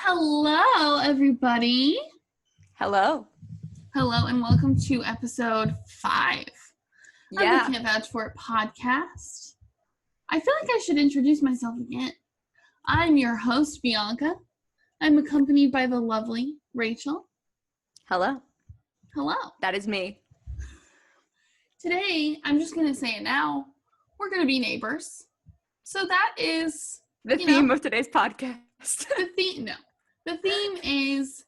Hello, everybody. Hello. Hello, and welcome to episode 5 of the Yeah. Can't Vouch for It podcast. I feel like I should introduce myself again. I'm your host, Bianca. I'm accompanied by the lovely Rachel. Hello. Hello. That is me. Today, I'm just going to say it now, we're going to be neighbors. So that is The theme of today's podcast. the theme. No, the theme is,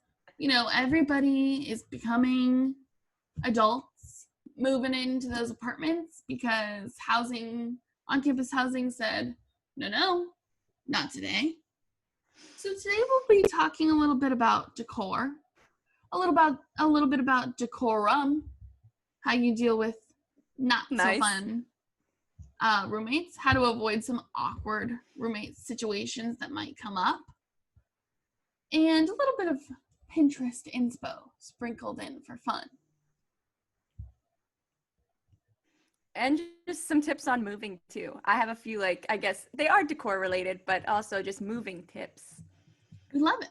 everybody is becoming adults, moving into those apartments because on-campus housing said, no, not today. So today we'll be talking a little bit about decor, a little bit about decorum, how you deal with not so fun roommates, how to avoid some awkward roommate situations that might come up, and a little bit of Pinterest inspo sprinkled in for fun. And just some tips on moving too. I have a few, I guess they are decor related, but also just moving tips. We love it.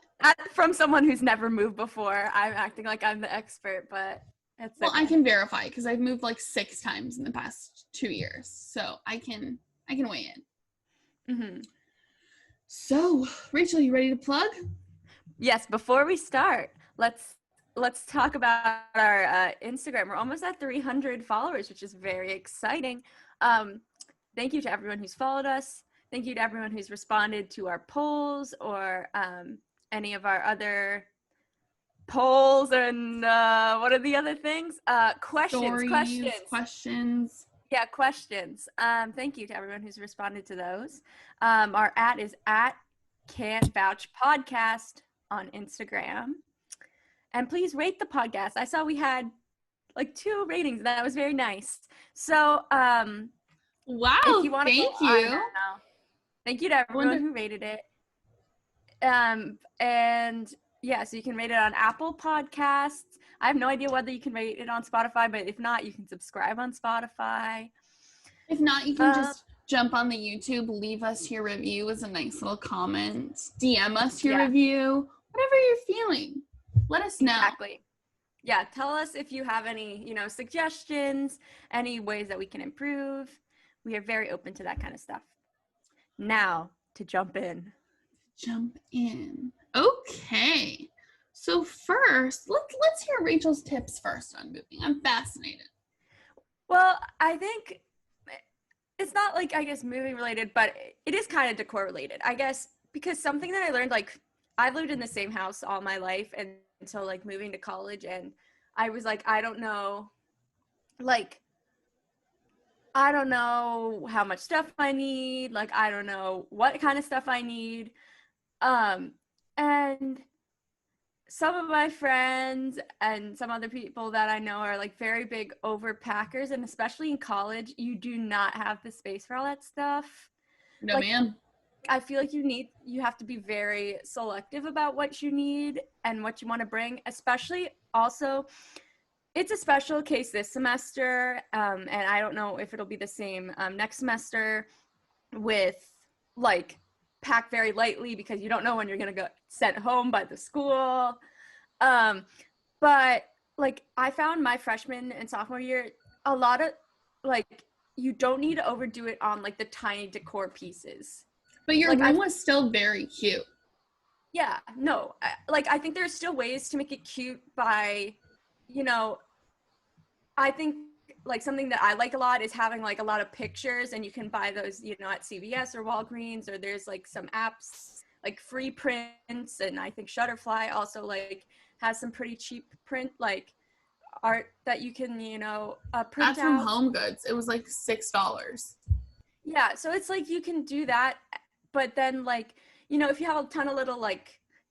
From someone who's never moved before. I'm acting like I'm the expert, but it's well, okay. I can verify because I've moved 6 times in the past 2 years, so I can weigh in. Mm-hmm. So, Rachel, you ready to plug? Yes. Before we start, let's talk about our Instagram. We're almost at 300 followers, which is very exciting. Thank you to everyone who's followed us. Thank you to everyone who's responded to our polls or any of our other polls and what are the other things? Questions. Yeah, questions. Thank you to everyone who's responded to those. Our @ is @Can'tVouchPodcast on Instagram. And please rate the podcast. I saw we had 2 ratings. That was very nice. So, wow, if you want thank you. Thank you to everyone who rated it. And yeah, so you can rate it on Apple Podcasts. I have no idea whether you can rate it on Spotify, but if not, you can subscribe on Spotify. If not, you can just jump on the YouTube, leave us your review as a nice little comment, DM us your review, whatever you're feeling. Let us know. Exactly. Yeah, tell us if you have any, suggestions, any ways that we can improve. We are very open to that kind of stuff. Now, to jump in. Okay. So first, let's hear Rachel's tips first on moving. I'm fascinated. Well, I think it's not moving related, but it is kind of decor related, I guess, because something that I learned, I've lived in the same house all my life and until moving to college, and I was I don't know how much stuff I need, I don't know what kind of stuff I need, and some of my friends and some other people that I know are very big overpackers, and especially in college, you do not have the space for all that stuff. No, ma'am. I feel you have to be very selective about what you need and what you want to bring, especially also, it's a special case this semester, and I don't know if it'll be the same next semester with pack very lightly because you don't know when you're going to get sent home by the school. But I found my freshman and sophomore year, a lot of you don't need to overdo it on the tiny decor pieces. But your room was still very cute. Yeah, no, I think there's still ways to make it cute by, I think something that I like a lot is having a lot of pictures, and you can buy those, at CVS or Walgreens, or there's some apps Free Prints, and I think Shutterfly also has some pretty cheap print art that you can print That's from out. Home Goods. It was $6. Yeah, so it's you can do that, but then if you have a ton of little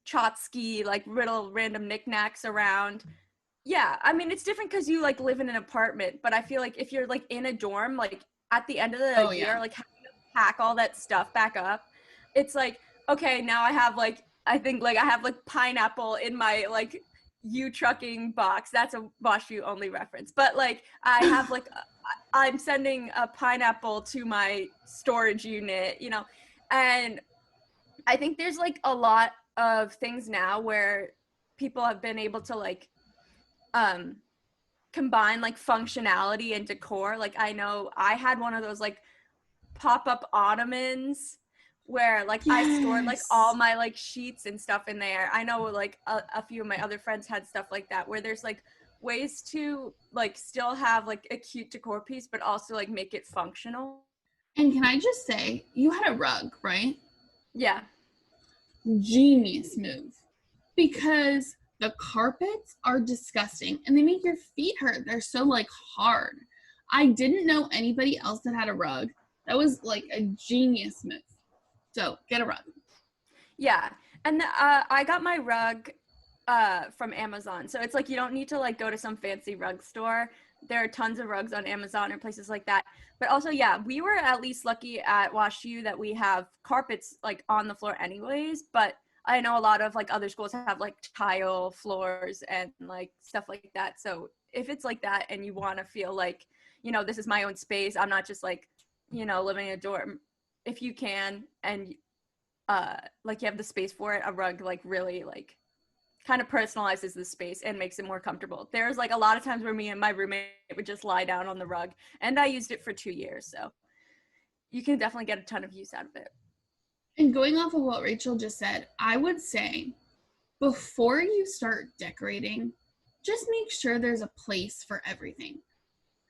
Chotsky little random knickknacks around. Yeah, I mean, it's different because you live in an apartment, but I feel if you're in a dorm, at the end of the year, having to pack all that stuff back up, it's okay, now I have I think I have pineapple in my U trucking box. That's a Wash U only reference, but I have I'm sending a pineapple to my storage unit, and I think there's a lot of things now where people have been able to like combine like functionality and decor. Like I know I had one of those like pop-up ottomans where like I stored like all Yes. my like sheets and stuff in there. I know like a few of my other friends had stuff like that where there's like ways to like still have like a cute decor piece but also like make it functional. And can I just say, you had a rug, right? Yeah. Genius move. Because the carpets are disgusting and they make your feet hurt. They're so like hard. I didn't know anybody else that had a rug. That was like a genius move. So get a rug. Yeah. And I got my rug from Amazon. So it's like you don't need to like go to some fancy rug store. There are tons of rugs on Amazon or places like that. But also, yeah, we were at least lucky at WashU that we have carpets like on the floor anyways. But I know a lot of like other schools have like tile floors and like stuff like that. So if it's like that and you want to feel like, you know, this is my own space, I'm not just like, you know, living in a dorm. If you can and like you have the space for it, a rug like really like kind of personalizes the space and makes it more comfortable. There's like a lot of times where me and my roommate would just lie down on the rug, and I used it for 2 years, so you can definitely get a ton of use out of it. And going off of what Rachel just said, I would say before you start decorating, just make sure there's a place for everything.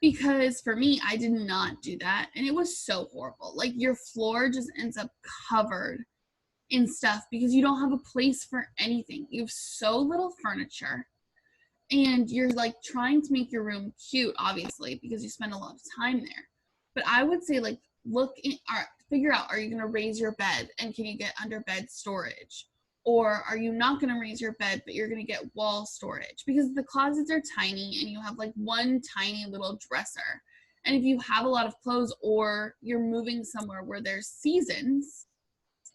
Because for me, I did not do that. And it was so horrible. Like your floor just ends up covered in stuff because you don't have a place for anything. You have so little furniture. And you're like trying to make your room cute, obviously, because you spend a lot of time there. But I would say, like, figure out, are you going to raise your bed and can you get under bed storage? Or are you not going to raise your bed, but you're going to get wall storage? Because the closets are tiny and you have like one tiny little dresser. And if you have a lot of clothes or you're moving somewhere where there's seasons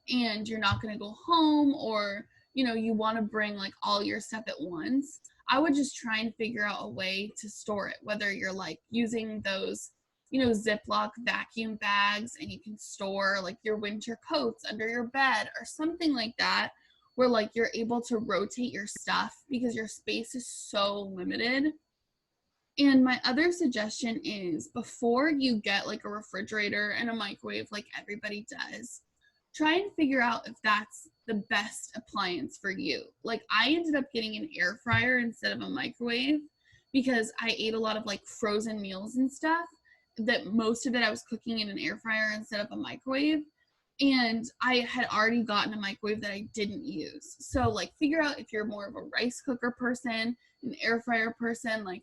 and you're not going to go home, or, you know, you want to bring like all your stuff at once, I would just try and figure out a way to store it, whether you're like using those, you know, Ziploc vacuum bags and you can store like your winter coats under your bed or something like that, where like you're able to rotate your stuff because your space is so limited. And my other suggestion is before you get like a refrigerator and a microwave like everybody does, try and figure out if that's the best appliance for you. Like I ended up getting an air fryer instead of a microwave because I ate a lot of like frozen meals and stuff that most of it I was cooking in an air fryer instead of a microwave. And I had already gotten a microwave that I didn't use. So like figure out if you're more of a rice cooker person, an air fryer person, like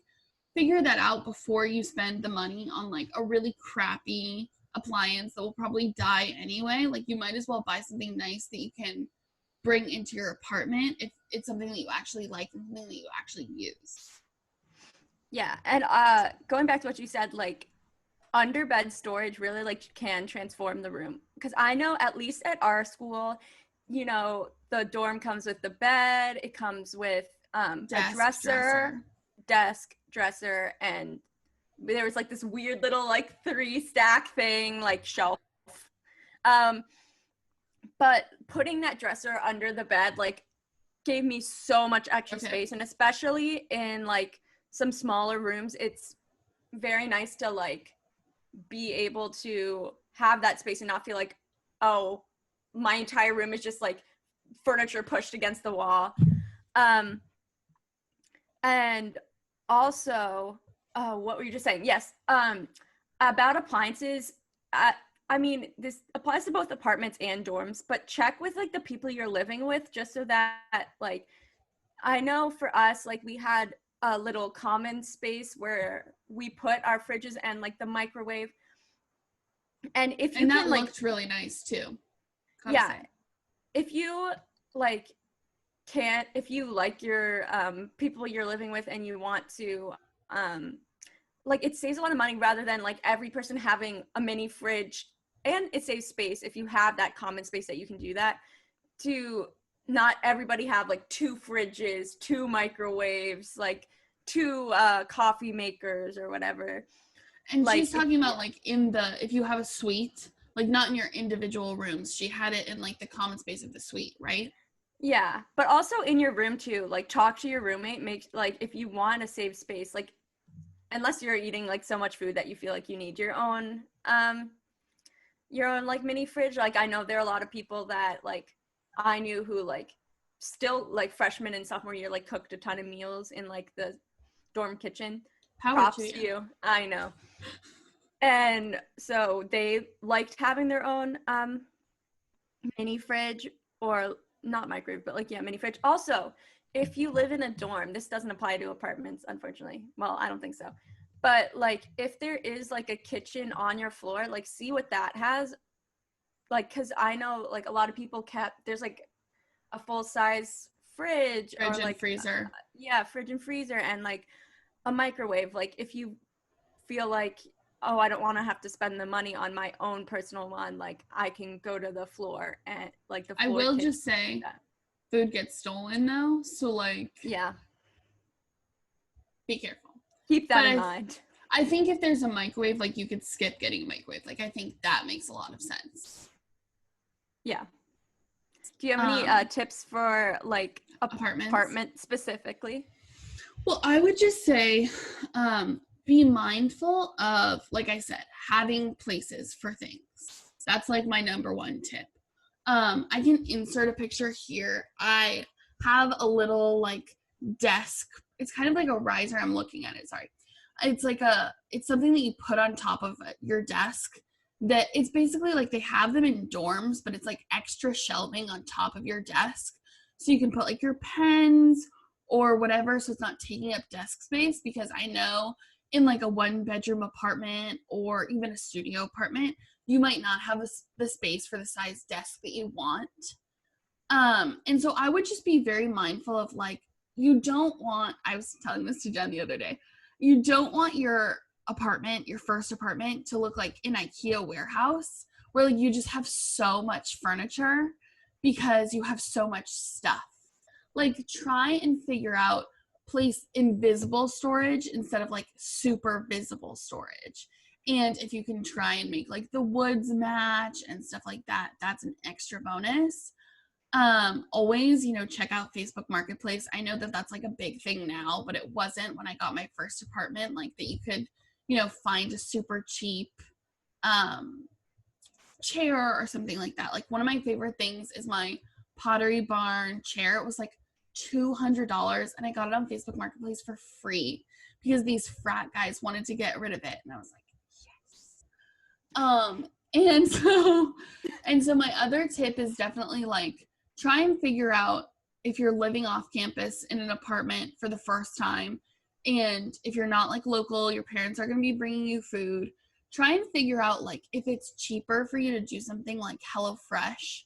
figure that out before you spend the money on like a really crappy appliance that will probably die anyway. Like you might as well buy something nice that you can bring into your apartment if it's something that you actually like and something that you actually use. Yeah, and going back to what you said, like under bed storage really like can transform the room, because I know at least at our school, you know, the dorm comes with the bed, it comes with a desk, dresser, and there was like this weird little like 3-stack thing like shelf. um but putting that dresser under the bed like gave me so much extra space, and especially in like some smaller rooms, it's very nice to like be able to have that space and not feel like, oh, my entire room is just like furniture pushed against the wall. And also, what were you just saying? Yes, about appliances. I mean, this applies to both apartments and dorms, but check with like the people you're living with, just so that like, I know for us, like we had a little common space where we put our fridges and like the microwave. And if you and that can like, looked really nice too. yeah, if you like can't, if you like your people you're living with and you want to like, it saves a lot of money rather than like every person having a mini fridge, and it saves space if you have that common space that you can do that, to not everybody have like 2 fridges, 2 microwaves, like 2 coffee makers or whatever. And Like she's talking about like in the, if you have a suite, like not in your individual rooms. She had it in like the common space of the suite, right? Yeah, but also in your room too, like talk to your roommate, make like if you want to save space, like unless you're eating like so much food that you feel like you need your own like mini fridge. Like I know there are a lot of people that like I knew who like still like freshman and sophomore year like cooked a ton of meals in like the dorm kitchen. Power to Props to you. I know. And so they liked having their own mini fridge, or not microwave, but like, yeah, mini fridge. Also, if you live in a dorm, this doesn't apply to apartments, unfortunately. Well, I don't think so. But like if there is like a kitchen on your floor, like see what that has. Like, cause I know like a lot of people kept, there's like a full size fridge or Fridge and like, freezer. yeah, fridge and freezer and like a microwave. Like if you feel like, oh, I don't want to have to spend the money on my own personal one, like I can go to the floor and like the I floor will kitchen. just say food gets stolen though, so like Yeah, be careful. keep that But in mind. I think if there's a microwave, like you could skip getting a microwave. Like I think that makes a lot of sense. Yeah. Do you have any tips for like Apartments. apartment specifically? Well, I would just say be mindful of, like I said, having places for things. That's like my number one tip. I can insert a picture here. I have a little like desk. It's kind of like a riser. I'm looking at it. Sorry. It's something that you put on top of your desk that it's basically like they have them in dorms, but it's like extra shelving on top of your desk. So you can put like your pens or whatever, so it's not taking up desk space, because I know in like a 1-bedroom apartment or even a studio apartment, you might not have the space for the size desk that you want. And so I would just be very mindful of like, you don't want, I was telling this to Jen the other day, you don't want your apartment, your first apartment, to look like an IKEA warehouse where like you just have so much furniture because you have so much stuff. Like try and figure out place invisible storage instead of like super visible storage. And if you can try and make like the woods match and stuff like that, that's an extra bonus. Always, check out Facebook Marketplace. I know that that's like a big thing now, but it wasn't when I got my first apartment, like that you could, find a super cheap chair or something like that. Like one of my favorite things is my Pottery Barn chair. It was like $200 and I got it on Facebook Marketplace for free because these frat guys wanted to get rid of it, and I was like, yes. And so my other tip is definitely like try and figure out if you're living off campus in an apartment for the first time, and if you're not like local, your parents are going to be bringing you food. Try and figure out like if it's cheaper for you to do something like HelloFresh,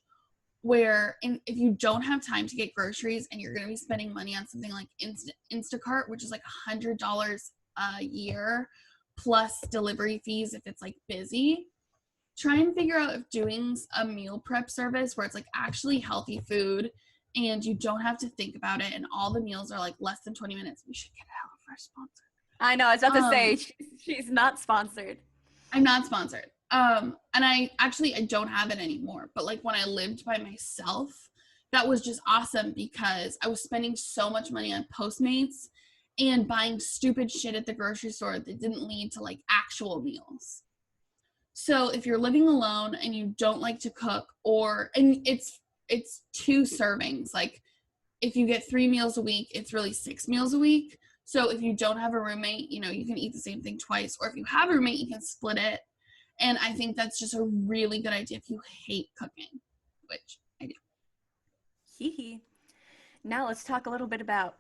where if you don't have time to get groceries and you're going to be spending money on something like Instacart, which is like $100 a year plus delivery fees if it's like busy, try and figure out if doing a meal prep service where it's like actually healthy food and you don't have to think about it and all the meals are like less than 20 minutes. We should get a HelloFresh sponsor. I know, I was about to say, she's not sponsored. I'm not sponsored. And I don't have it anymore. But like when I lived by myself, that was just awesome because I was spending so much money on Postmates and buying stupid shit at the grocery store that didn't lead to like actual meals. So if you're living alone and you don't like to cook, and it's 2 servings, like if you get 3 meals a week, it's really 6 meals a week. So if you don't have a roommate, you can eat the same thing twice. Or if you have a roommate, you can split it. And I think that's just a really good idea if you hate cooking, which I do. Hee. Now let's talk a little bit about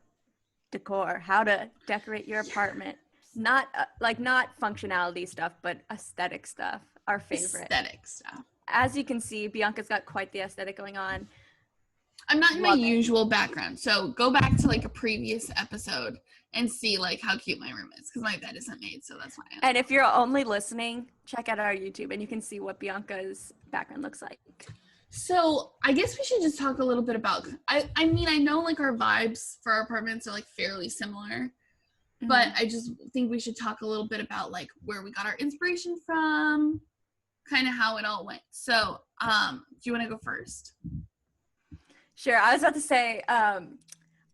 decor, how to decorate your apartment. Not not functionality stuff, but aesthetic stuff, our favorite. Aesthetic stuff. As you can see, Bianca's got quite the aesthetic going on. I'm not in my usual background, so go back to like a previous episode and see like how cute my room is, because my bed isn't made, so that's why. And if you're only listening, check out our YouTube and you can see what Bianca's background looks like. So I guess we should just talk a little bit about, I mean, I know like our vibes for our apartments are like fairly similar, but I just think we should talk a little bit about like where we got our inspiration from, kind of how it all went. So do you want to go first? Sure. I was about to say,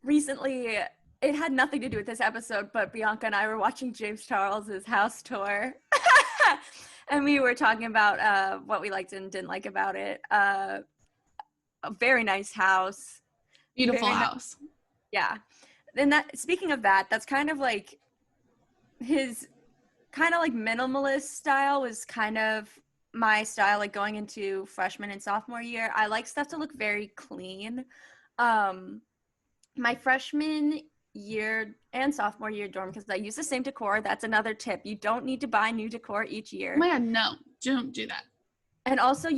recently, it had nothing to do with this episode, but Bianca and I were watching James Charles's house tour. And we were talking about what we liked and didn't like about it. A very nice house. Beautiful house. Yeah. And that, speaking of that, that's kind of like his kind of like minimalist style was kind of my style, like going into freshman and sophomore year. I like stuff to look very clean. My freshman year and sophomore year dorm, because I use the same decor. That's another tip. You don't need to buy new decor each year. Oh my God, no, don't do that. And also,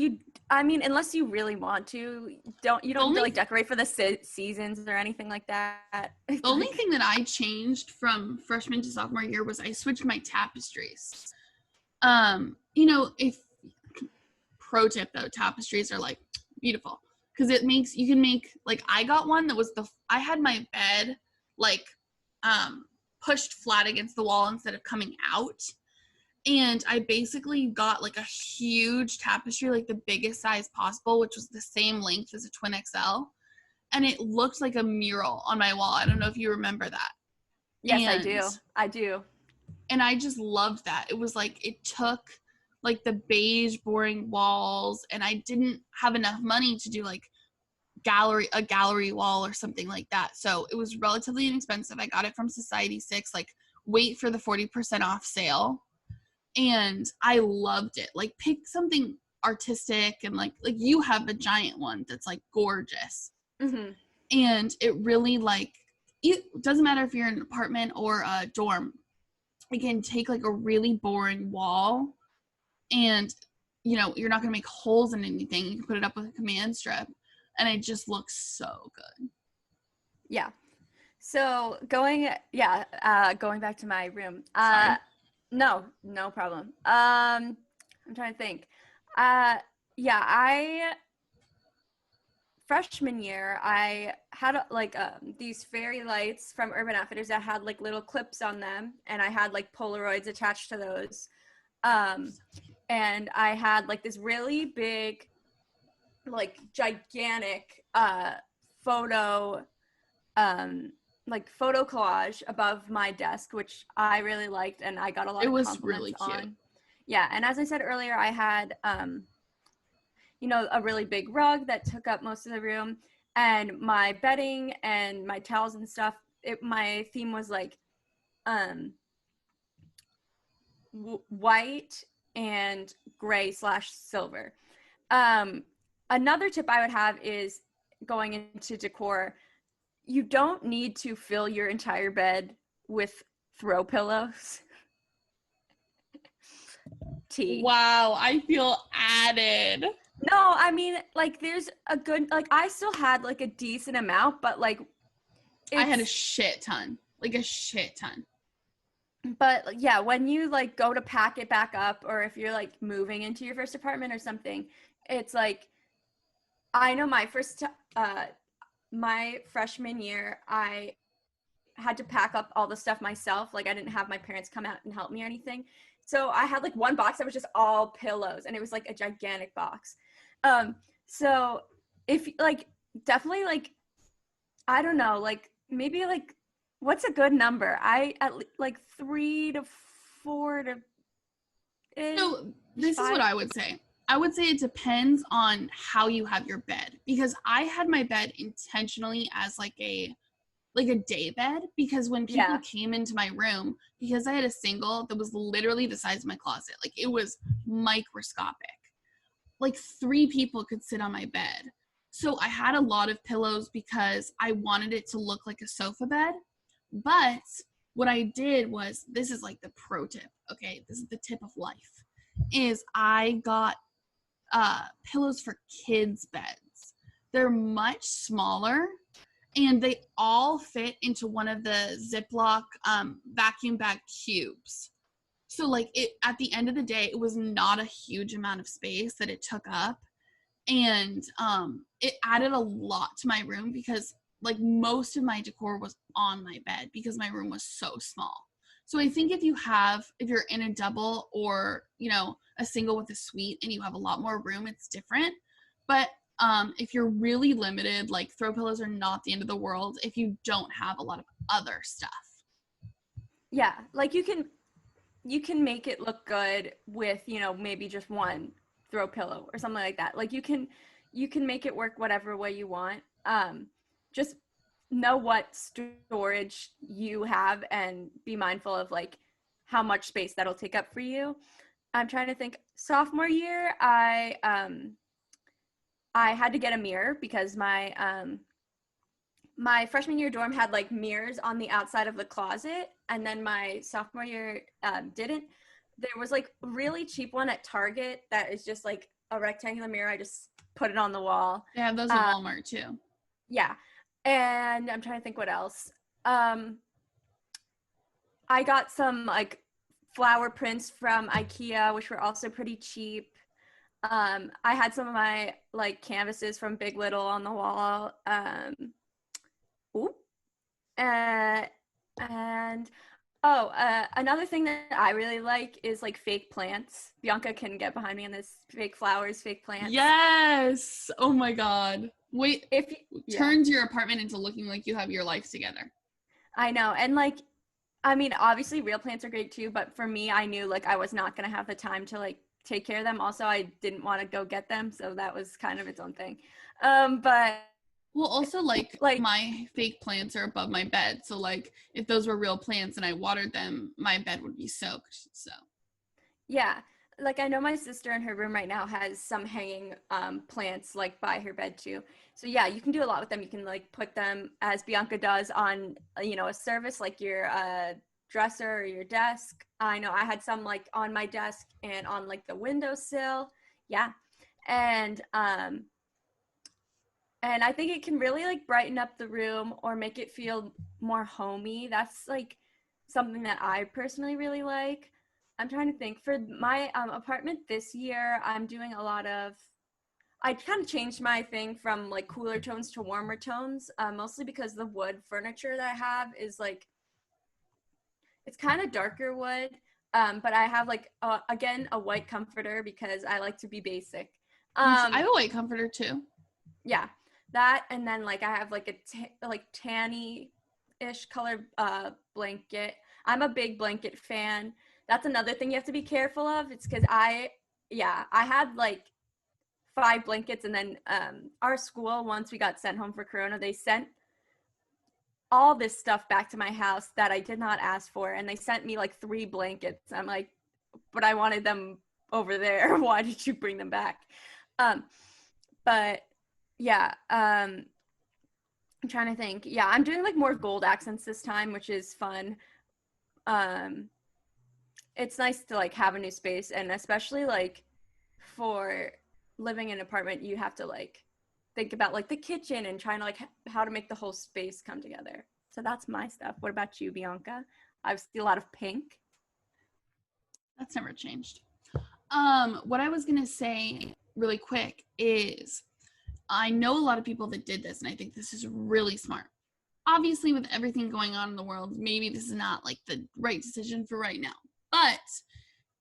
unless you really want to, you don't need to like decorate for the seasons or anything like that. The only thing that I changed from freshman to sophomore year was I switched my tapestries. If pro tip though, tapestries are like beautiful because you can make, like, I got one that was I had my bed like pushed flat against the wall instead of coming out. And I basically got like a huge tapestry, like the biggest size possible, which was the same length as a twin XL. And it looked like a mural on my wall. I don't know if you remember that. Yes, I do. And I just loved that. It was like, it took like the beige, boring walls, and I didn't have enough money to do like a gallery wall or something like that. So it was relatively inexpensive. I got it from Society 6, like wait for the 40% off sale. And I loved it. Like, pick something artistic, and like you have a giant one that's like gorgeous. Mm-hmm. And it really, like, it doesn't matter if you're in an apartment or a dorm. You can take like a really boring wall, and you're not gonna make holes in anything. You can put it up with a command strip, and it just looks so good. Yeah. So going back to my room. Sorry. No problem. I'm trying to think. Freshman year, I had these fairy lights from Urban Outfitters that had like little clips on them, and I had like Polaroids attached to those. And I had like this really big, like gigantic photo collage above my desk, which I really liked, and I got a lot of compliments really cute. on. Yeah, and as I said earlier, I had a really big rug that took up most of the room, and my bedding and my towels and stuff. My theme was like white and gray/silver. Another tip I would have is going into decor. You don't need to fill your entire bed with throw pillows. Wow, I feel added. No, I mean, like, there's a good, like, I still had like a decent amount, but like I had a shit ton. But yeah, when you like go to pack it back up, or if you're like moving into your first apartment or something, it's like, I know my freshman year, I had to pack up all the stuff myself. Like, I didn't have my parents come out and help me or anything. So I had like one box that was just all pillows, and it was like a gigantic box. So if like, definitely like, I don't know, like maybe like, what's a good number? Like 3 to 4 to. So this is what I would say. I would say it depends on how you have your bed, because I had my bed intentionally as like a day bed, because when people came into my room, because I had a single that was literally the size of my closet, like it was microscopic, like 3 people could sit on my bed. So I had a lot of pillows because I wanted it to look like a sofa bed. But what I did was, this is like the pro tip, okay? This is the tip of life, is I got pillows for kids' beds. They're much smaller, and they all fit into one of the Ziploc vacuum bag cubes. So like, at the end of the day, it was not a huge amount of space that it took up. And it added a lot to my room, because like most of my decor was on my bed because my room was so small. So I think if you're in a double, or a single with a suite and you have a lot more room, it's different. But If you're really limited, like throw pillows are not the end of the world if you don't have a lot of other stuff. Yeah, like you can make it look good with, maybe just one throw pillow or something like that. Like you can make it work whatever way you want. Just know what storage you have and be mindful of like how much space that'll take up for you. I'm trying to think. Sophomore year, I had to get a mirror because my freshman year dorm had like mirrors on the outside of the closet, and then my sophomore year didn't. There was like a really cheap one at Target that is just like a rectangular mirror. I just put it on the wall. They have those at Walmart too. Yeah, and I'm trying to think what else. I got some like flower prints from IKEA, which were also pretty cheap. I had some of my like canvases from Big Little on the wall. Ooh. And another thing that I really like is like fake plants. Bianca can get behind me on this. Fake flowers, fake plants. Yes. Oh my God. Wait, yeah. turns your apartment into looking like you have your life together. I know. And like, I mean, obviously real plants are great too, but for me, I knew like I was not going to have the time to like take care of them. Also, I didn't want to go get them. So that was kind of its own thing. But well, also like my fake plants are above my bed. So like if those were real plants and I watered them, my bed would be soaked. So yeah. Like I know my sister in her room right now has some hanging plants like by her bed too. So yeah, you can do a lot with them. You can like put them as Bianca does on a service like your dresser or your desk. I know I had some like on my desk and on like the windowsill. Yeah. And I think it can really like brighten up the room or make it feel more homey. That's like something that I personally really like. I'm trying to think for my apartment this year. I'm doing a lot of. I kind of changed my thing from like cooler tones to warmer tones, mostly because the wood furniture that I have is like it's kind of darker wood. But I have like again a white comforter because I like to be basic. I have a white comforter too. Yeah, that, and then like I have like a like tanny-ish color blanket. I'm a big blanket fan. That's another thing you have to be careful of. It's because I had like 5 blankets, and then our school, once we got sent home for Corona, they sent all this stuff back to my house that I did not ask for, and they sent me like 3 blankets. I'm like, but I wanted them over there. Why did you bring them back? But yeah, I'm trying to think. Yeah, I'm doing like more gold accents this time, which is fun. It's nice to like have a new space, and especially like for living in an apartment, you have to like think about like the kitchen and trying to like how to make the whole space come together. So that's my stuff. What about you, Bianca? I see a lot of pink. That's never changed. What I was gonna say really quick is I know a lot of people that did this, and I think this is really smart. Obviously, with everything going on in the world, maybe this is not like the right decision for right now. But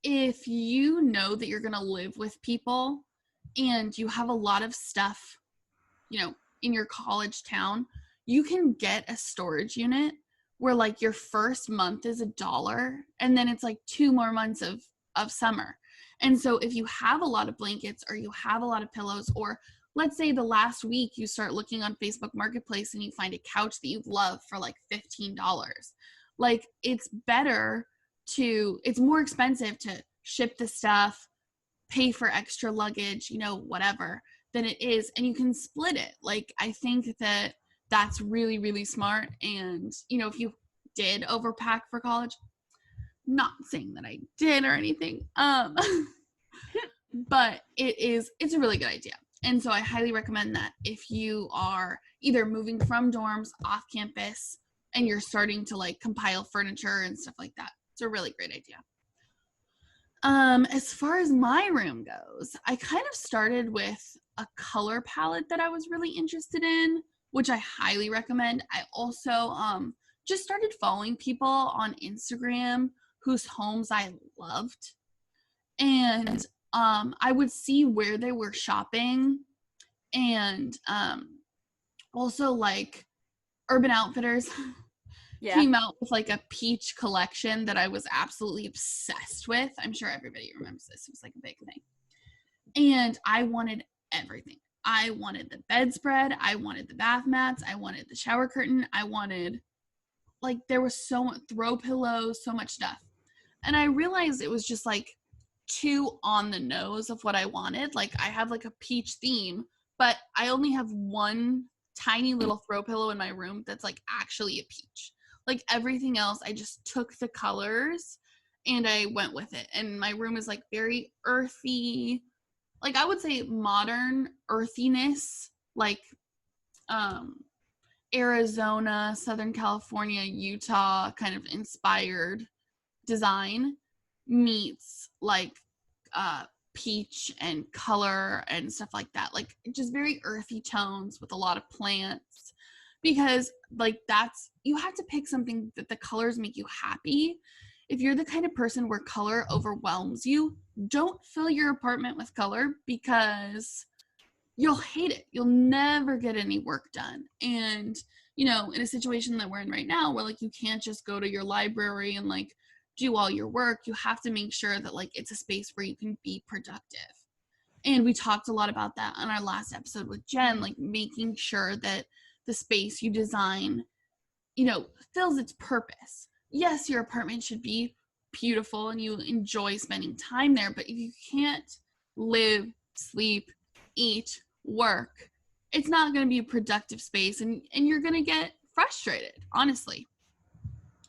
if you know that you're gonna live with people and you have a lot of stuff, in your college town, you can get a storage unit where like your first month is $1 and then it's like 2 more months of summer. And so if you have a lot of blankets or you have a lot of pillows, or let's say the last week you start looking on Facebook Marketplace and you find a couch that you love for like $15, like it's more expensive to ship the stuff, pay for extra luggage, whatever, than it is, and you can split it. Like I think that that's really, really smart. And if you did overpack for college, not saying that I did or anything, but it's a really good idea. And so I highly recommend that if you are either moving from dorms off campus and you're starting to like compile furniture and stuff like that. It's a really great idea. As far as my room goes, I kind of started with a color palette that I was really interested in, which I highly recommend. I also just started following people on Instagram whose homes I loved. And I would see where they were shopping And also like Urban Outfitters Yeah. came out with like a peach collection that I was absolutely obsessed with. I'm sure everybody remembers this. It was like a big thing. And I wanted everything. I wanted the bedspread. I wanted the bath mats. I wanted the shower curtain. I wanted, like, there was so much throw pillows, so much stuff. And I realized it was just like too on the nose of what I wanted. Like, I have like a peach theme, but I only have one tiny little throw pillow in my room that's like actually a peach. Like, everything else, I just took the colors and I went with it. And my room is like very earthy, like I would say modern earthiness, like um Arizona, Southern California, Utah kind of inspired design meets like peach and color and stuff like that. Like just very earthy tones with a lot of plants, because like that's, you have to pick something that the colors make you happy. If you're the kind of person where color overwhelms you, don't fill your apartment with color, because you'll hate it. You'll never get any work done. And, you know, in a situation that we're in right now where like you can't just go to your library and like do all your work, you have to make sure that like it's a space where you can be productive. And we talked a lot about that on our last episode with Jen, like making sure that the space you design, you know, fills its purpose. Yes, your apartment should be beautiful and you enjoy spending time there, but if you can't live, sleep, eat, work, it's not going to be a productive space, and you're going to get frustrated, honestly.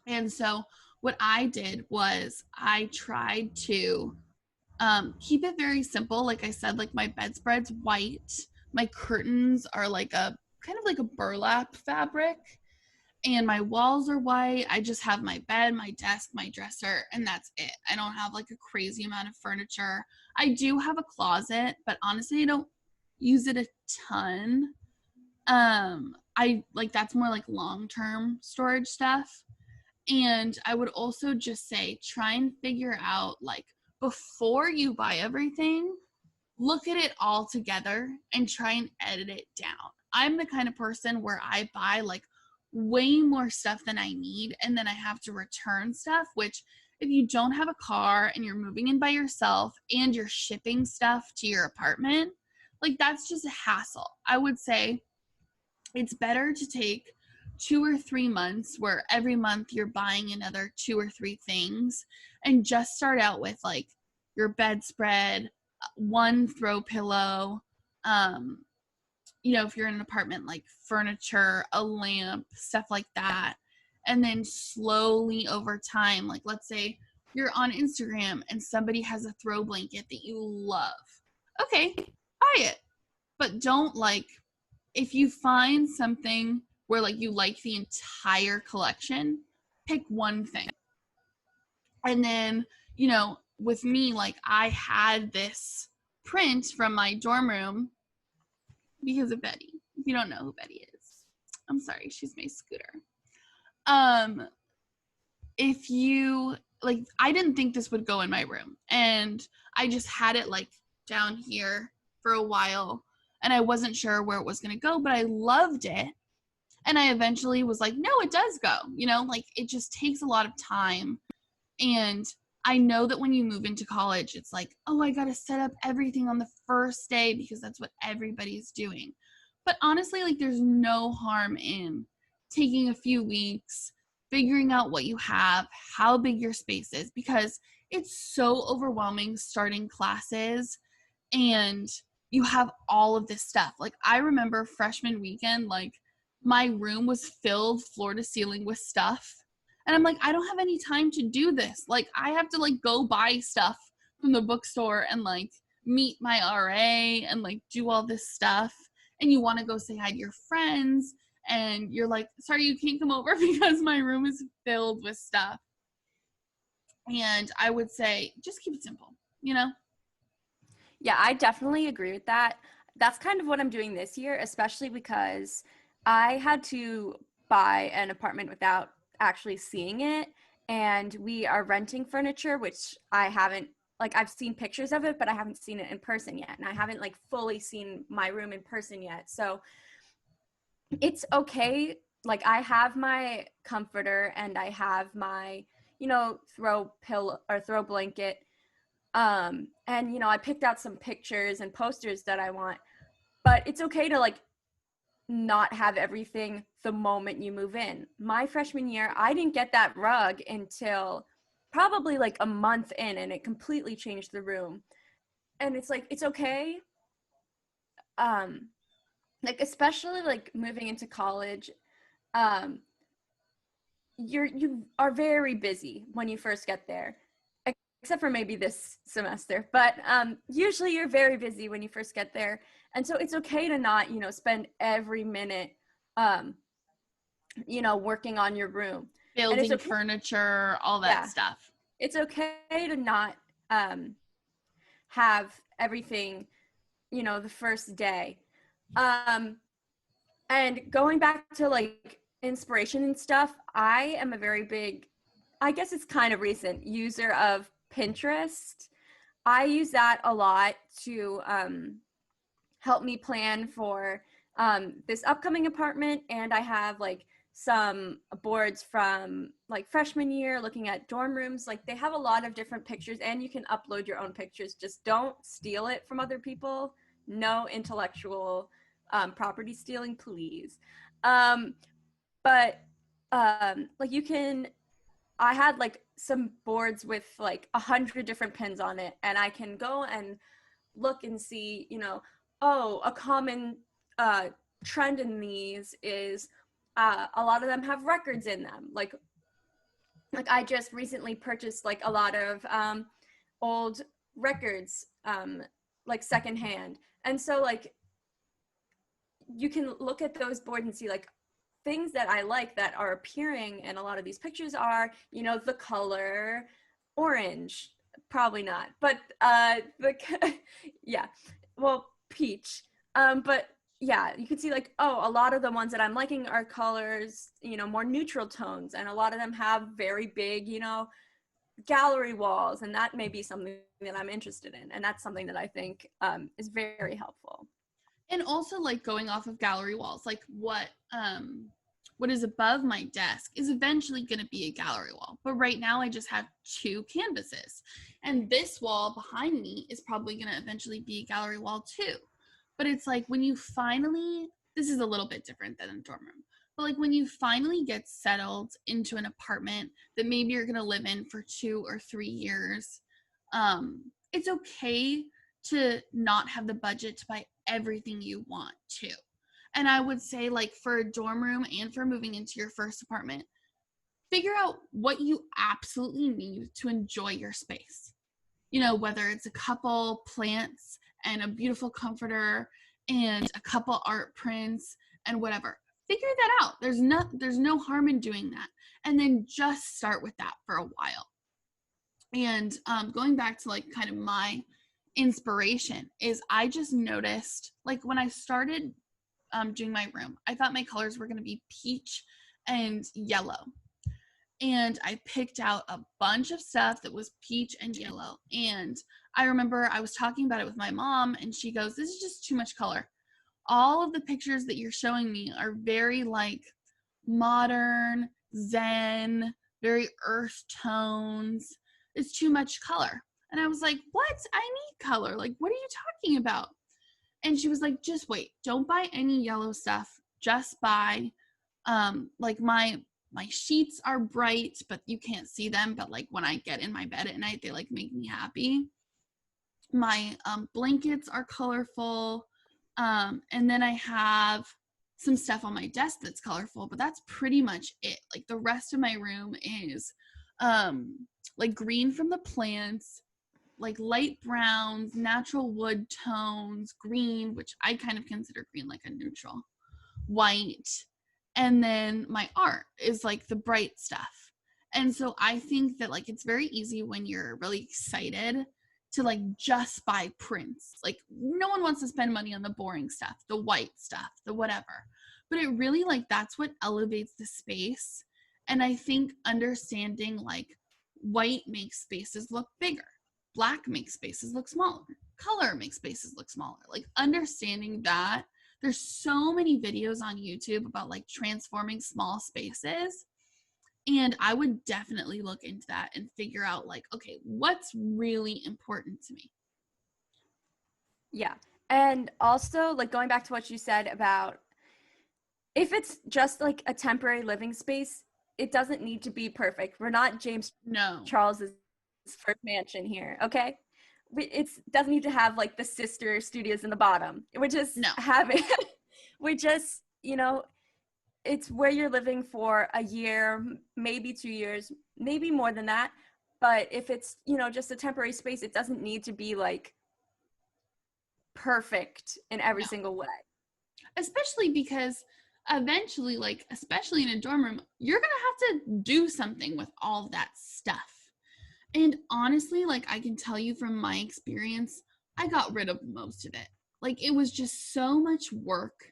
And so what I did was I tried to keep it very simple. Like I said, like my bedspread's white, my curtains are like a kind of like a burlap fabric, and my walls are white. I just have my bed, my desk, my dresser, and that's it. I don't have like a crazy amount of furniture. I do have a closet, but honestly, I don't use it a ton. I like, that's more like long-term storage stuff. And I would also just say try and figure out, like, before you buy everything, look at it all together and try and edit it down. I'm the kind of person where I buy like way more stuff than I need, and then I have to return stuff, which if you don't have a car and you're moving in by yourself and you're shipping stuff to your apartment, like that's just a hassle. I would say it's better to take 2 or 3 months where every month you're buying another 2 or 3 things, and just start out with like your bedspread, one throw pillow, um, you know, if you're in an apartment, like furniture, a lamp, stuff like that. And then slowly over time, like let's say you're on Instagram and somebody has a throw blanket that you love. Okay, buy it. But don't like, if you find something where like you like the entire collection, pick one thing. And then, you know, with me, like I had this print from my dorm room because of Betty. If you don't know who Betty is, I'm sorry, she's my scooter. Um, if you like, I didn't think this would go in my room, and I just had it like down here for a while, and I wasn't sure where it was going to go, but I loved it. And I eventually was like, no, it does go, you know, like it just takes a lot of time. And I know that when you move into college, it's like, oh, I got to set up everything on the first day because that's what everybody's doing. But honestly, like there's no harm in taking a few weeks, figuring out what you have, how big your space is, because it's so overwhelming starting classes and you have all of this stuff. Like I remember freshman weekend, like my room was filled floor to ceiling with stuff. And I'm like, I don't have any time to do this. Like I have to like go buy stuff from the bookstore and like meet my RA and like do all this stuff. And you want to go say hi to your friends, and you're like, sorry, you can't come over because my room is filled with stuff. And I would say just keep it simple, you know? Yeah, I definitely agree with that. That's kind of what I'm doing this year, especially because I had to buy an apartment without actually seeing it. And we are renting furniture, which I haven't like I've seen pictures of it, but I haven't seen it in person yet. And I haven't like fully seen my room in person yet. So it's okay. Like I have my comforter and I have my, you know, throw pillow or throw blanket. And you know, I picked out some pictures and posters that I want, but it's okay to like not have everything the moment you move in. My freshman year, I didn't get that rug until probably like a month in, and it completely changed the room. And it's like, it's okay. Um, like especially like moving into college, um, you are very busy when you first get there, except for maybe this semester. But usually you're very busy when you first get there, and so it's okay to not, you know, spend every minute, um, you know, working on your room. And it's Building okay, furniture, all that yeah, stuff. it's okay to not have everything, you know, the first day. Um, and going back to like inspiration and stuff, I am a very big, I guess it's kind of recent, user of Pinterest. I use that a lot to help me plan for this upcoming apartment. And I have like some boards from like freshman year looking at dorm rooms. Like they have a lot of different pictures, and you can upload your own pictures. Just don't steal it from other people. No intellectual property stealing, please. Um, but like you can, I had like some boards with like 100 different pins on it, and I can go and look and see, you know, oh, a common uh, trend in these is a lot of them have records in them. Like I just recently purchased like a lot of old records, like secondhand, and so like you can look at those boards and see like things that I like that are appearing in a lot of these pictures are, you know, the color orange, probably not, but the yeah, well, peach. But yeah, you can see like, oh, a lot of the ones that I'm liking are colors, you know, more neutral tones, and a lot of them have very big, you know, gallery walls, and that may be something that I'm interested in, and that's something that I think is very helpful. And also like going off of gallery walls, like what is above my desk is eventually going to be a gallery wall. But right now I just have two canvases. And this wall behind me is probably going to eventually be a gallery wall too. But it's like when you finally, this is a little bit different than a dorm room. But like when you finally get settled into an apartment that maybe you're going to live in for 2 or 3 years, it's okay to not have the budget to buy everything you want to. And I would say, like, for a dorm room and for moving into your first apartment, figure out what you absolutely need to enjoy your space. You know, whether it's a couple plants and a beautiful comforter and a couple art prints and whatever. Figure that out. There's no harm in doing that. And then just start with that for a while. And going back to like kind of my inspiration is I just noticed like when I started doing my room, I thought my colors were going to be peach and yellow. And I picked out a bunch of stuff that was peach and yellow. And I remember I was talking about it with my mom, and she goes, "This is just too much color. All of the pictures that you're showing me are very like modern, zen, very earth tones. It's too much color." And I was like, "What? I need color. Like, what are you talking about?" And she was like, "Just wait. Don't buy any yellow stuff. Just buy like my sheets are bright, but you can't see them, but like when I get in my bed at night, they like make me happy. My blankets are colorful. And then I have some stuff on my desk that's colorful, but that's pretty much it. Like the rest of my room is like green from the plants, like light browns, natural wood tones, green, which I kind of consider green like a neutral, white, and then my art is like the bright stuff. And so I think that like it's very easy when you're really excited to like just buy prints. Like no one wants to spend money on the boring stuff, the white stuff, the whatever. But it really like that's what elevates the space. And I think understanding like white makes spaces look bigger. black makes spaces look smaller. Color makes spaces look smaller. Like understanding that there's so many videos on YouTube about like transforming small spaces. And I would definitely look into that and figure out like, okay, what's really important to me? Yeah. And also, like, going back to what you said about if it's just like a temporary living space, it doesn't need to be perfect. We're not James No, Charles's first mansion here, okay? It doesn't need to have like the sister studios in the bottom. We're just no. having, we just, you know, it's where you're living for a year, maybe 2 years, maybe more than that. But if it's, you know, just a temporary space, it doesn't need to be like perfect in every No. single way. Especially because eventually, like, especially in a dorm room, you're going to have to do something with all that stuff. And honestly, like, I can tell you from my experience, I got rid of most of it. Like, it was just so much work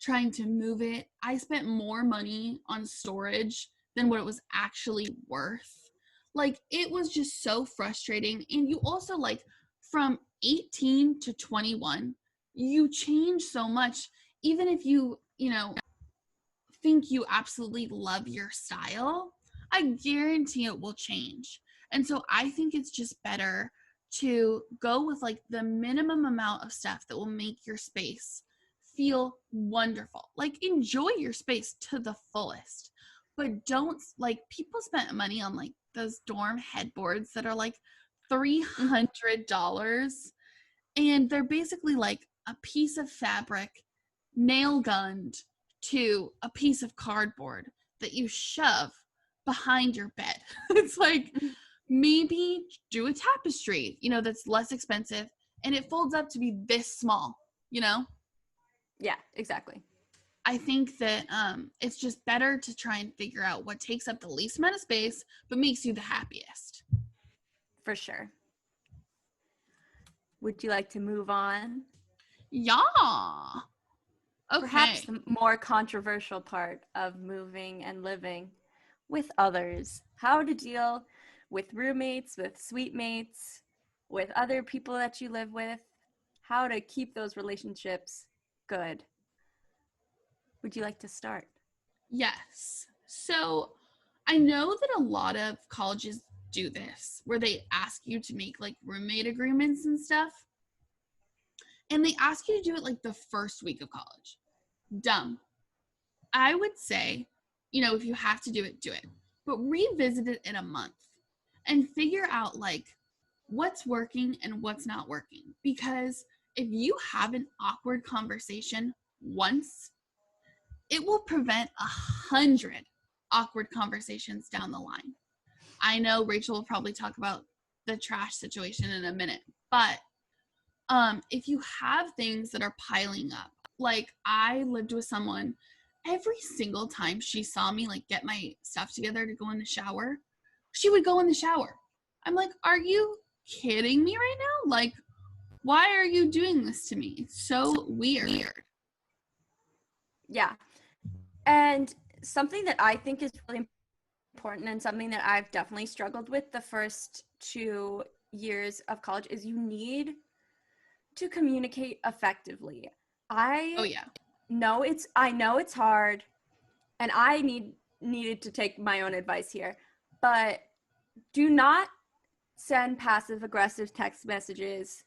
trying to move it. I spent more money on storage than what it was actually worth. Like, it was just so frustrating. And you also, like, from 18 to 21, you change so much. Even if you know, think you absolutely love your style, I guarantee it will change. And so I think it's just better to go with like the minimum amount of stuff that will make your space feel wonderful. Like enjoy your space to the fullest. But don't like people spent money on like those dorm headboards that are like $300 and they're basically like a piece of fabric nail gunned to a piece of cardboard that you shove behind your bed. It's like maybe do a tapestry, you know, that's less expensive and it folds up to be this small, you know? Yeah, exactly. I think that it's just better to try and figure out what takes up the least amount of space but makes you the happiest. For sure. Would you like to move on? Yeah. Perhaps Okay. the more controversial part of moving and living with others. How to deal with roommates, with suite mates, with other people that you live with. How to keep those relationships good. Would you like to start? Yes. So I know that a lot of colleges do this where they ask you to make like roommate agreements and stuff. And they ask you to do it like the first week of college. Dumb. I would say, you know, if you have to do it, do it. But revisit it in a month and figure out like what's working and what's not working. Because if you have an awkward conversation once, it will prevent 100 awkward conversations down the line. I know Rachel will probably talk about the trash situation in a minute, but if you have things that are piling up, like I lived with someone, every single time she saw me like get my stuff together to go in the shower, she would go in the shower. I'm like, are you kidding me right now? Like, why are you doing this to me? It's so weird. Yeah. And something that I think is really important and something that I've definitely struggled with the first 2 years of college is you need to communicate effectively. Oh I yeah. I know it's hard and I needed to take my own advice here, but do not send passive aggressive text messages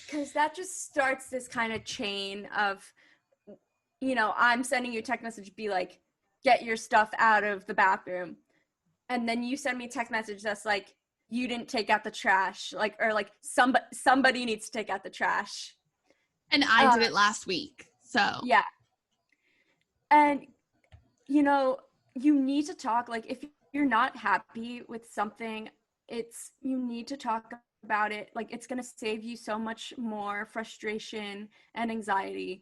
because that just starts this kind of chain of, you know, I'm sending you a text message, be like, get your stuff out of the bathroom. And then you send me a text message that's like, you didn't take out the trash, like, or like somebody needs to take out the trash. And I did it last week. So Yeah. And, you know, you need to talk, like, if you're not happy with something, you need to talk about it. Like, it's going to save you so much more frustration and anxiety.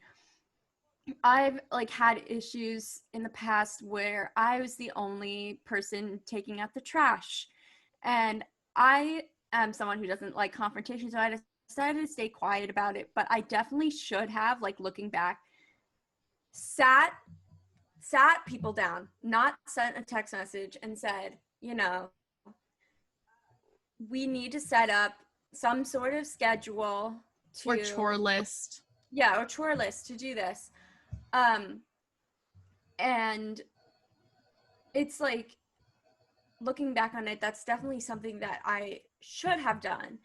I've like had issues in the past where I was the only person taking out the trash. And I am someone who doesn't like confrontation, so I decided to stay quiet about it, but I definitely should have, like looking back, sat people down, not sent a text message and said, you know, we need to set up some sort of schedule Or chore list. Yeah, or chore list to do this. And it's like, looking back on it, that's definitely something that I should have done.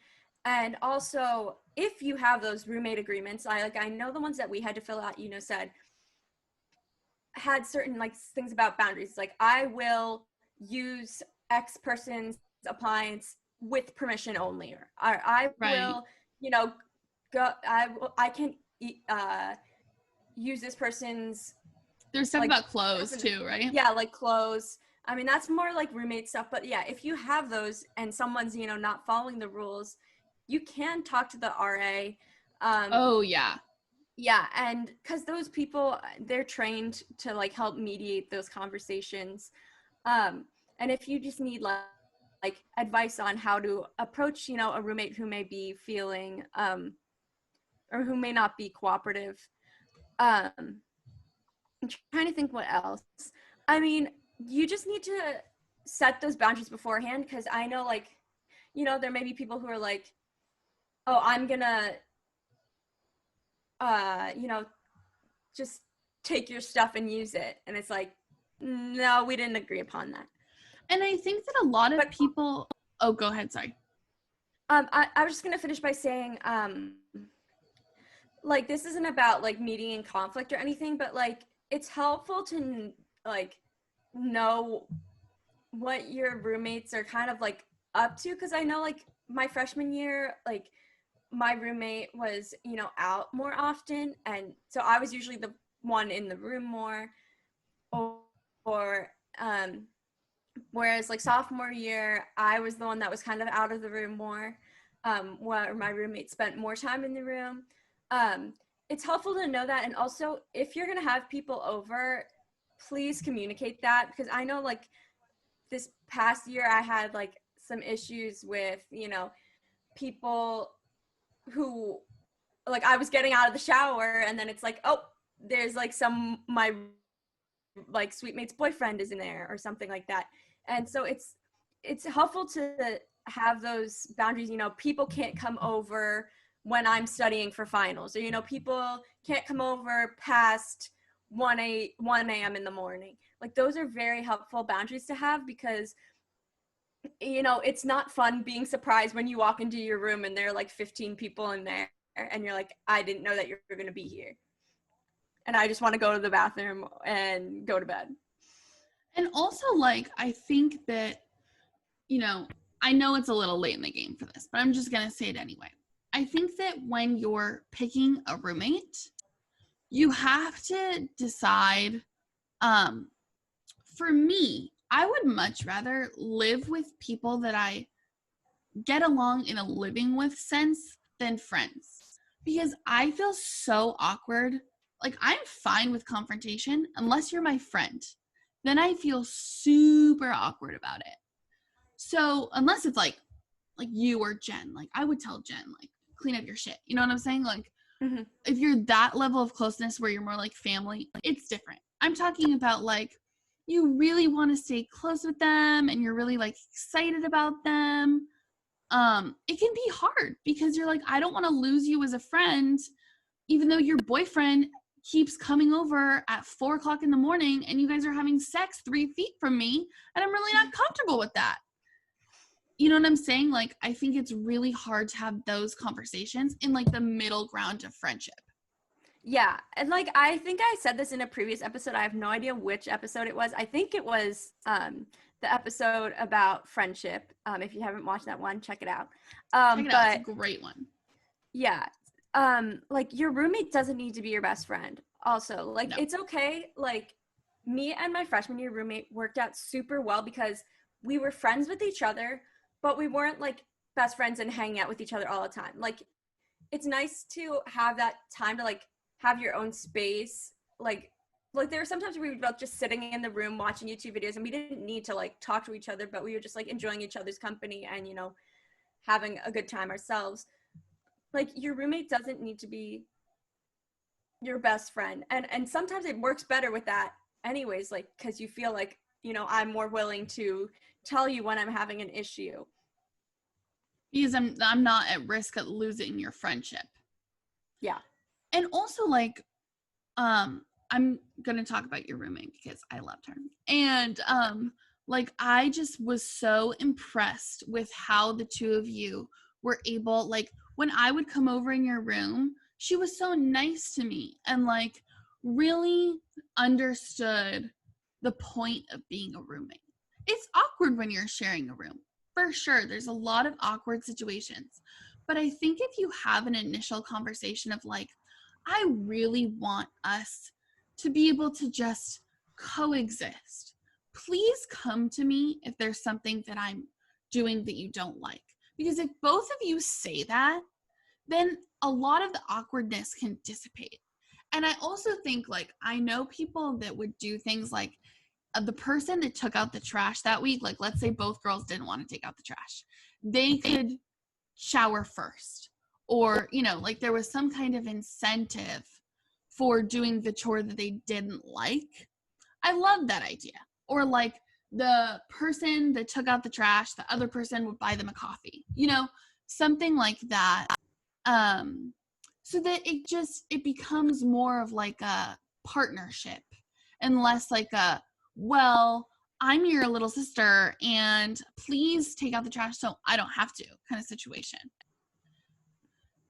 And also, if you have those roommate agreements, I know the ones that we had to fill out, had certain like things about boundaries. Like, I will use X person's appliance with permission only, or I Right. will, you know, go. I can use this person's. There's stuff Like, about clothes too, right? yeah, like clothes. I mean, that's more like roommate stuff. But yeah, if you have those and someone's, not following the rules, you can talk to the RA. Oh yeah. Yeah, and because those people, they're trained to like help mediate those conversations. And if you just need like advice on how to approach, a roommate who may be feeling or who may not be cooperative, um, I'm trying to think what else. I mean, you just need to set those boundaries beforehand, because I know, like, there may be people who are like, oh, I'm gonna, just take your stuff and use it. And it's like, no, we didn't agree upon that. And I think that a lot of people, oh, go ahead, sorry. I was just gonna finish by saying, like, this isn't about like mediating conflict or anything, but like, it's helpful to like know what your roommates are kind of like up to, because I know, like, my freshman year, like, my roommate was, out more often, and so I was usually the one in the room more, or whereas like sophomore year, I was the one that was kind of out of the room more, where my roommate spent more time in the room. It's helpful to know that. And also, if you're going to have people over, please communicate that, because I know, like, this past year I had like some issues with, people who, like, I was getting out of the shower and then it's like, oh, there's like my like suite mate's boyfriend is in there or something like that. And so it's helpful to have those boundaries. People can't come over when I'm studying for finals, or people can't come over past 1 a.m. in the morning. Like, those are very helpful boundaries to have, because it's not fun being surprised when you walk into your room and there are like 15 people in there, and you're like, I didn't know that you were going to be here, and I just want to go to the bathroom and go to bed. And also, like, I think that, I know it's a little late in the game for this, but I'm just going to say it anyway. I think that when you're picking a roommate, you have to decide, for me, I would much rather live with people that I get along in a living with sense than friends, because I feel so awkward. Like, I'm fine with confrontation unless you're my friend. Then I feel super awkward about it. So unless it's like you or Jen, like, I would tell Jen, like, clean up your shit. You know what I'm saying? Like, if you're that level of closeness where you're more like family, it's different. I'm talking about, like, you really want to stay close with them and you're really like excited about them. It can be hard because you're like, I don't want to lose you as a friend, even though your boyfriend keeps coming over at 4:00 in the morning and you guys are having sex 3 feet from me, and I'm really not comfortable with that. You know what I'm saying? Like, I think it's really hard to have those conversations in like the middle ground of friendship. Yeah, and like, I think I said this in a previous episode. I have no idea which episode it was. I think it was the episode about friendship. If you haven't watched that one, check it out. Check it out. It's a great one. Yeah. Like, your roommate doesn't need to be your best friend. Also, like, It's okay. Like, me and my freshman year roommate worked out super well because we were friends with each other, but we weren't like best friends and hanging out with each other all the time. Like, it's nice to have that time to like have your own space. Like there were sometimes we were both just sitting in the room watching YouTube videos, and we didn't need to like talk to each other, but we were just like enjoying each other's company and, having a good time ourselves. Like, your roommate doesn't need to be your best friend. And sometimes it works better with that anyways, like, because you feel like, I'm more willing to tell you when I'm having an issue. because I'm not at risk of losing your friendship. Yeah. And also, like, I'm gonna talk about your roommate because I loved her. And like, I just was so impressed with how the two of you were able, like, when I would come over in your room, she was so nice to me and like really understood the point of being a roommate. It's awkward when you're sharing a room, for sure. There's a lot of awkward situations. But I think if you have an initial conversation of like, I really want us to be able to just coexist. Please come to me if there's something that I'm doing that you don't like. Because if both of you say that, then a lot of the awkwardness can dissipate. And I also think, like, I know people that would do things like the person that took out the trash that week, like, let's say both girls didn't want to take out the trash, they could shower first. Or, you know, like there was some kind of incentive for doing the chore that they didn't like. I love that idea. Or like the person that took out the trash, the other person would buy them a coffee, you know, something like that. So that it becomes more of like a partnership and less like a, well, I'm your little sister and please take out the trash so I don't have to kind of situation.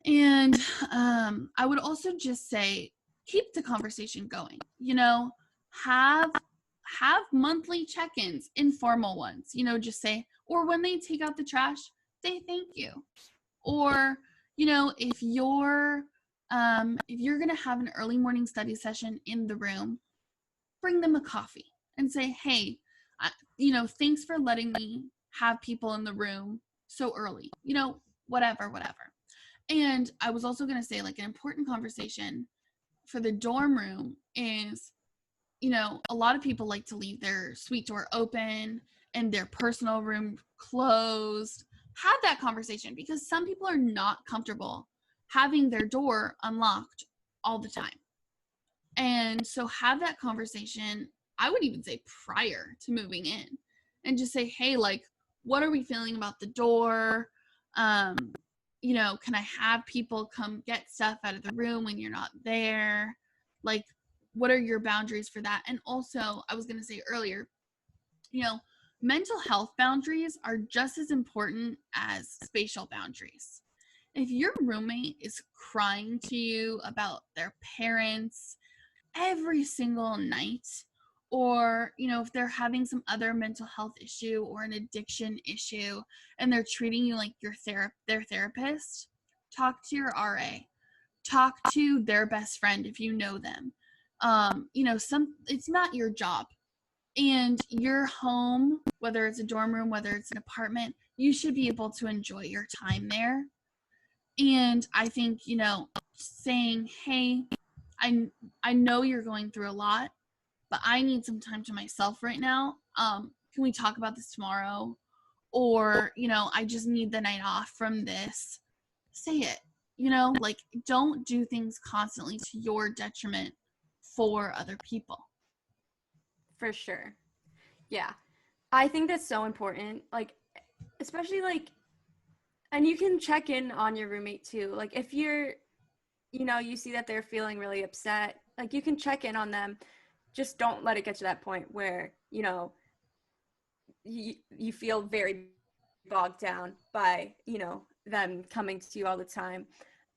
And I would also just say, keep the conversation going. You know, have monthly check-ins, informal ones. You know, just say, or when they take out the trash, say thank you. Or, you know, if you're gonna have an early morning study session in the room, bring them a coffee and say, hey, you know, thanks for letting me have people in the room so early. You know, whatever. And I was also going to say, like, an important conversation for the dorm room is, you know, a lot of people like to leave their suite door open and their personal room closed. Have that conversation because some people are not comfortable having their door unlocked all the time. And so have that conversation. I would even say prior to moving in and just say, hey, like, what are we feeling about the door? You know, can I have people come get stuff out of the room when you're not there? Like, what are your boundaries for that? And also, I was going to say earlier, you know, mental health boundaries are just as important as spatial boundaries. If your roommate is crying to you about their parents every single night, or, you know, if they're having some other mental health issue or an addiction issue and they're treating you like their therapist, talk to your RA, talk to their best friend if you know them. You know, it's not your job, and your home, whether it's a dorm room, whether it's an apartment, you should be able to enjoy your time there. And I think, you know, saying, hey, I know you're going through a lot, but I need some time to myself right now. Can we talk about this tomorrow? Or, you know, I just need the night off from this. Say it. You know, like, don't do things constantly to your detriment for other people. For sure. Yeah. I think that's so important. Like, especially like, and you can check in on your roommate too. Like, if you're, you know, you see that they're feeling really upset, like, you can check in on them. Just don't let it get to that point where, you know, you feel very bogged down by, you know, them coming to you all the time.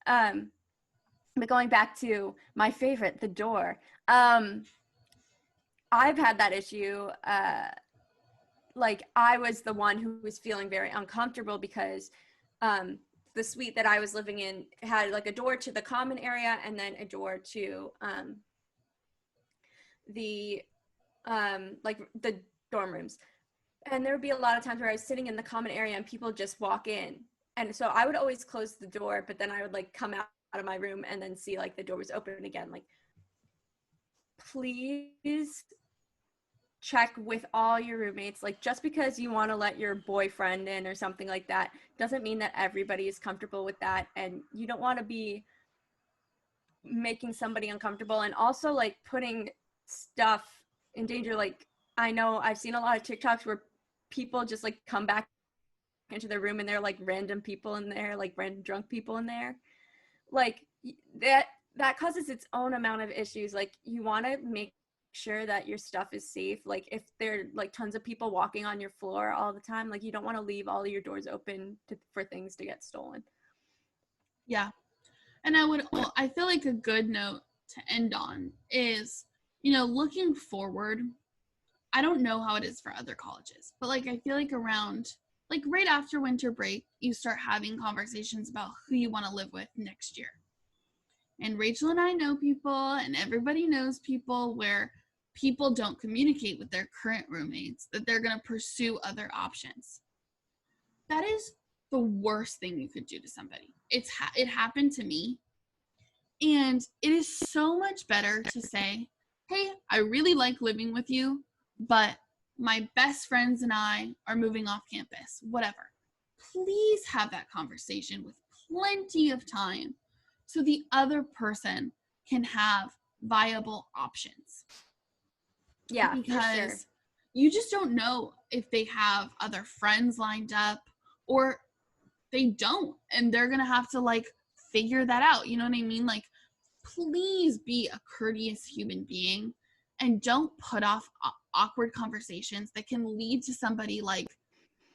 But going back to my favorite, the door, I've had that issue. Like, I was the one who was feeling very uncomfortable because the suite that I was living in had like a door to the common area and then a door to the like the dorm rooms. And there would be a lot of times where I was sitting in the common area and people just walk in. And so I would always close the door, but then I would like come out of my room and then see like the door was open again. Like, please check with all your roommates. Like, just because you want to let your boyfriend in or something like that doesn't mean that everybody is comfortable with that. And you don't want to be making somebody uncomfortable and also like putting stuff in danger. Like, I know I've seen a lot of TikToks where people just like come back into their room and there are like random people in there, like random drunk people in there, like that causes its own amount of issues. Like you want to make sure that your stuff is safe. Like if there are like tons of people walking on your floor all the time, like you don't want to leave all of your doors open for things to get stolen. Yeah. And I feel like a good note to end on is, looking forward. I don't know how it is for other colleges, but like I feel like around like right after winter break, you start having conversations about who you want to live with next year. And Rachel and I know people, and everybody knows people where people don't communicate with their current roommates that they're going to pursue other options. That is the worst thing you could do to somebody. It happened to me. And it is so much better to say, hey, I really like living with you, but my best friends and I are moving off campus, whatever. Please have that conversation with plenty of time so the other person can have viable options. Yeah, because for sure. you just don't know if they have other friends lined up or they don't, and they're gonna have to like figure that out. You know what I mean? Like, please be a courteous human being and don't put off awkward conversations that can lead to somebody like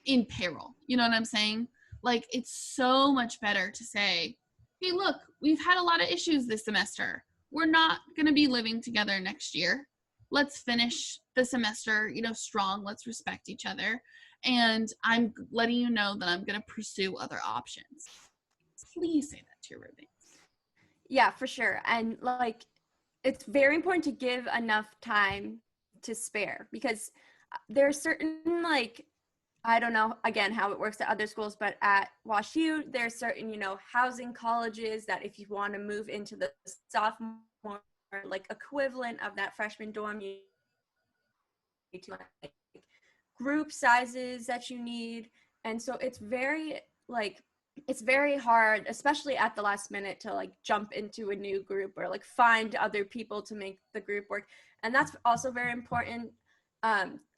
in peril. You know what I'm saying? Like, it's so much better to say, hey, look, we've had a lot of issues this semester. We're not going to be living together next year. Let's finish the semester, strong. Let's respect each other. And I'm letting you know that I'm going to pursue other options. Please say that to your roommates. Yeah, for sure. And like, it's very important to give enough time to spare, because there are certain, like, I don't know, again, how it works at other schools, but at WashU, there's certain, housing colleges that if you want to move into the sophomore, like, equivalent of that freshman dorm, you need to, like, group sizes that you need. And so it's very, like, it's very hard, especially at the last minute, to like jump into a new group or like find other people to make the group work. And that's also very important.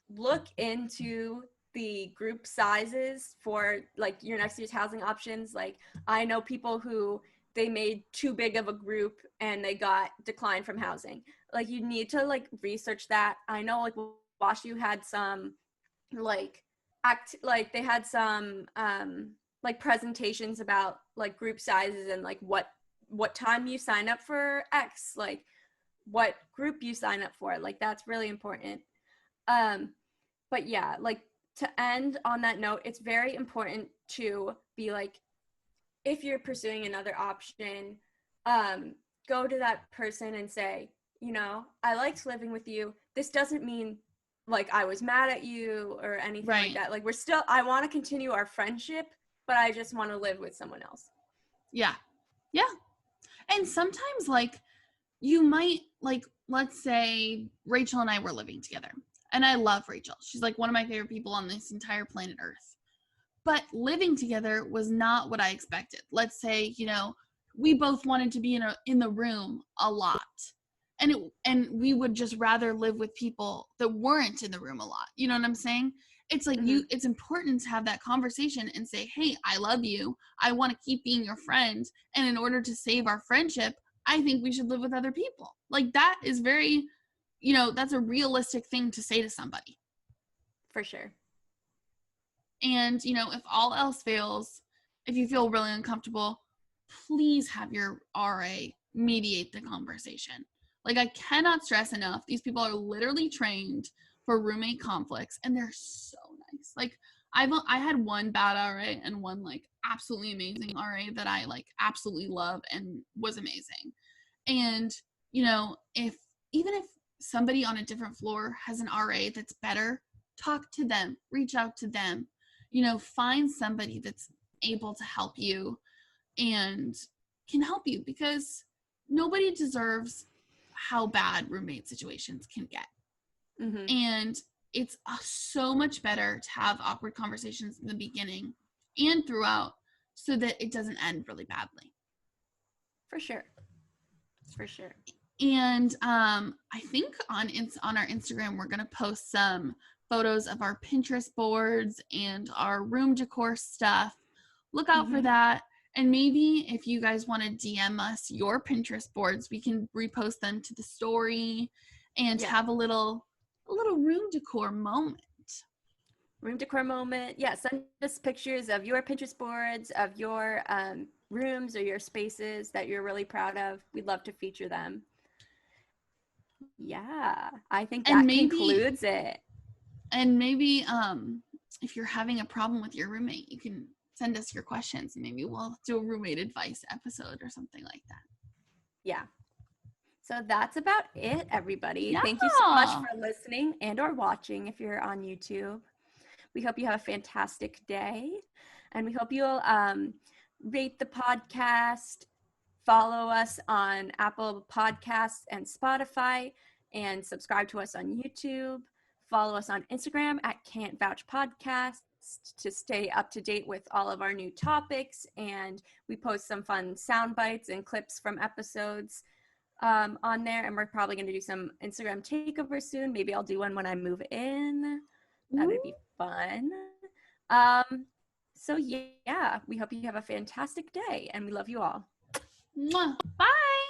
Look into the group sizes for like your next year's housing options. Like, I know people who they made too big of a group and they got declined from housing. Like, you need to like research that. I know like WashU had some like they had some like presentations about like group sizes and like what time you sign up for X, like what group you sign up for. Like, that's really important. But yeah, like, to end on that note, it's very important to be like, if you're pursuing another option, go to that person and say, I liked living with you. This doesn't mean like I was mad at you or anything like that. Like, I want to continue our friendship, but I just want to live with someone else. Yeah. And sometimes like you might, like, let's say Rachel and I were living together, and I love Rachel. She's like one of my favorite people on this entire planet Earth. But living together was not what I expected. Let's say, we both wanted to be in the room a lot. And we would just rather live with people that weren't in the room a lot. You know what I'm saying? It's like it's important to have that conversation and say, hey, I love you. I want to keep being your friend. And in order to save our friendship, I think we should live with other people. Like, that is very, that's a realistic thing to say to somebody. For sure. And, if all else fails, if you feel really uncomfortable, please have your RA mediate the conversation. Like, I cannot stress enough, these people are literally trained for roommate conflicts, and they're so nice. Like, I had one bad RA and one like absolutely amazing RA that I like absolutely love and was amazing. And, if somebody on a different floor has an RA that's better, talk to them, reach out to them, find somebody that's able to help you and can help you, because nobody deserves how bad roommate situations can get. And it's so much better to have awkward conversations in the beginning and throughout so that it doesn't end really badly. For sure. And I think on our Instagram, we're going to post some photos of our Pinterest boards and our room decor stuff. Look out for Mhm. that. And maybe if you guys want to DM us your Pinterest boards, we can repost them to the story and Yeah. have a little room decor moment. Room decor moment. Yeah, send us pictures of your Pinterest boards, of your rooms or your spaces that you're really proud of. We'd love to feature them. Yeah, I think And that maybe concludes it. if you're having a problem with your roommate, you can send us your questions and maybe we'll do a roommate advice episode or something like that. Yeah. So that's about it, everybody. Yeah. Thank you so much for listening and or watching if you're on YouTube. We hope you have a fantastic day, and we hope you'll rate the podcast, follow us on Apple Podcasts and Spotify, and subscribe to us on YouTube. Follow us on Instagram at Can't Vouch Podcast to stay up to date with all of our new topics, and we post some fun sound bites and clips from episodes on there, and we're probably going to do some Instagram takeovers soon. Maybe I'll do one when I move in. That would be fun. So yeah, we hope you have a fantastic day, and we love you all. Mwah. Bye.